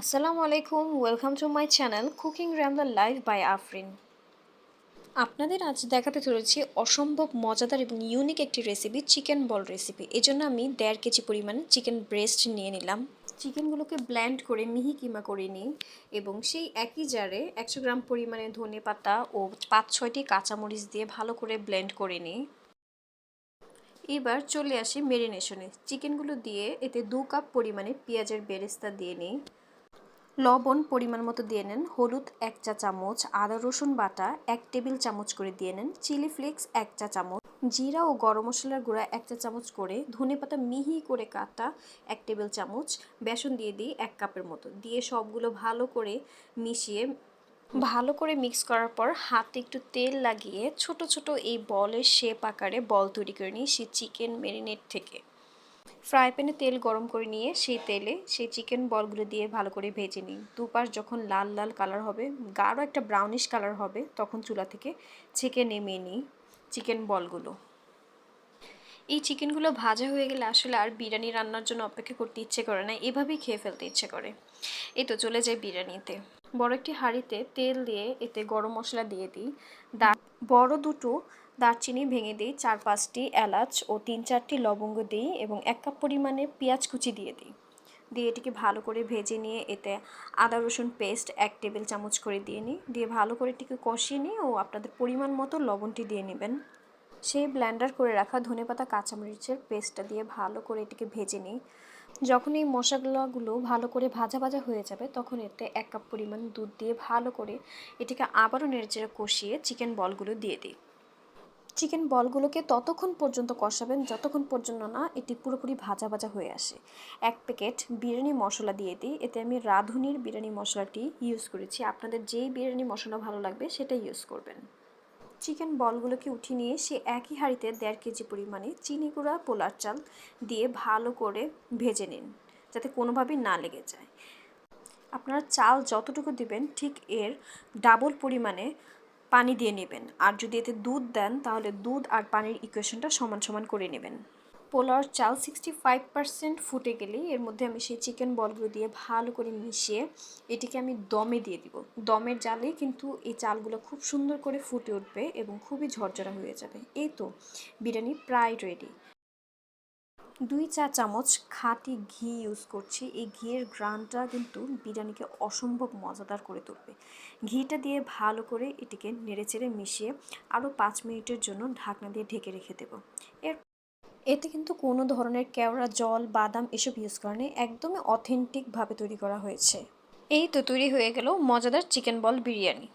আসসালামু আলাইকুম, welcome to my channel cooking রান্না লাইভ বাই আফরিন। আপনাদের আজ দেখাতে চলেছি অসম্ভব মজাদার এবং ইউনিক একটি রেসিপি, চিকেন বল রেসিপি। এজন্য আমি 1.5 কেজি পরিমাণ চিকেন ব্রেস্ট নিয়ে নিলাম। চিকেনগুলোকে ব্লেন্ড করে মিহি কিমা করে নিই এবং সেই একই জারে 100 গ্রাম পরিমাণে ধনেপাতা ও 5-6টি কাঁচামরিচ দিয়ে ভালো করে ব্লেন্ড করে নিই। এবার চলে আসি মেরিনেশনে। চিকেনগুলো দিয়ে এতে 2 কাপ পরিমাণে পেঁয়াজের বেরেস্তা দিয়ে নিই। লবণ পরিমাণ মতো দিয়ে নেন, হলুদ 1 চা চামচ, আদা রসুন বাটা 1 টেবিল চামচ করে দিয়ে নেন, চিলি ফ্লেক্স 1 চা চামচ, জিরা ও গরম মশলার গুঁড়া 1 চা চামচ করে, ধনেপাতা মিহি করে কাটা 1 টেবিল চামচ, বেসন দিয়ে দিই 1 কাপের মতো, দিয়ে সবগুলো ভালো করে মিক্স করার পর হাতে একটু তেল লাগিয়ে ছোট ছোট এই বলের শেপ আকারে বল তৈরি করে নিই সেই চিকেন ম্যারিনেট থেকে। ফ্রাই প্যানে তেল গরম করে নিয়ে সেই তেলে সেই চিকেন বলগুলো দিয়ে ভালো করে ভেজে নিই। দুপাশ যখন লাল লাল কালার হবে, গাঢ় একটা ব্রাউনিশ কালার হবে, তখন চুলা থেকে ছেঁকে নেমে নিই চিকেন বলগুলো। এই চিকেনগুলো ভাজা হয়ে গেলে আসলে আর বিরিয়ানি রান্নার জন্য অপেক্ষা করতে ইচ্ছে করে না, এভাবেই খেয়ে ফেলতে ইচ্ছে করে। এই তো চলে যাই বিরিয়ানিতে। বড় একটি হাঁড়িতে তেল দিয়ে এতে গরম মশলা দিয়ে দিই। বড় দুটো দারচিনি ভেঙে দিই, 4-5টি এলাচ ও 3-4টি লবঙ্গ দিই এবং 1 কাপ পরিমাণে পেঁয়াজ কুচি দিয়ে দিই। দিয়ে এটিকে ভালো করে ভেজে নিয়ে এতে আদা রসুন পেস্ট 1 টেবিল চামচ করে দিয়ে নিই। দিয়ে ভালো করে এটিকে কষিয়ে নিই ও আপনাদের পরিমাণ মতো লবণটি দিয়ে নেবেন। সেই ব্লেন্ডার করে রাখা ধনেপাতা কাঁচামরিচের পেস্টটা দিয়ে ভালো করে এটিকে ভেজে নিই। যখন এই মশলাগুলো ভালো করে ভাজা ভাজা হয়ে যাবে, তখন এতে 1 কাপ পরিমাণ দুধ দিয়ে ভালো করে এটিকে আবারও নেড়েচেড়ে কষিয়ে চিকেন বলগুলো দিয়ে দিই। চিকেন বলগুলোকে ততক্ষণ পর্যন্ত কষাবেন যতক্ষণ পর্যন্ত না এটি পুরোপুরি ভাজা ভাজা হয়ে আসে। 1 প্যাকেট বিরিয়ানি মশলা দিয়ে দিই। এতে আমি রাঁধুনির বিরিয়ানি মশলাটি ইউজ করেছি, আপনাদের যেই বিরিয়ানি মশলা ভালো লাগবে সেটা ইউজ করবেন। চিকেন বলগুলোকে উঠিয়ে নিয়ে সে একই হাঁড়িতে 1.5 কেজি পরিমাণে চিনি গুঁড়া পোলার চাল দিয়ে ভালো করে ভেজে নিন, যাতে কোনোভাবেই না লেগে যায়। আপনারা চাল যতটুকু দিবেন ঠিক এর ডাবল পরিমাণে পানি দিয়ে নেবেন, আর যদি এতে দুধ দেন তাহলে দুধ আর পানির ইকুয়েশনটা সমান সমান করে নেবেন। পোলাওর চাল 65% ফুটে গেলেই এর মধ্যে আমি সেই চিকেন বলগুলো দিয়ে ভালো করে মিশিয়ে এটিকে আমি দমে দিয়ে দিব। দমের জালেই কিন্তু এই চালগুলো খুব সুন্দর করে ফুটে উঠবে এবং খুবই ঝরঝরা হয়ে যাবে। এই তো বিরিয়ানি প্রায় রেডি। 2 চা চামচ খাঁটি ঘি ইউজ করছি। এই ঘিয়ের ঘ্রাণটা কিন্তু বিরিয়ানিকে অসম্ভব মজাদার করে তুলবে। ঘিটা দিয়ে ভালো করে এটিকে নেড়েচেড়ে মিশিয়ে আরও 5 মিনিটের জন্য ঢাকনা দিয়ে ঢেকে রেখে দেব। এতে কিন্তু কোনো ধরনের কেওড়া জল, বাদাম এসব ইউজ করা নেই, একদমই অথেন্টিকভাবে তৈরি করা হয়েছে। এই তো তৈরি হয়ে গেল মজাদার চিকেন বল বিরিয়ানি।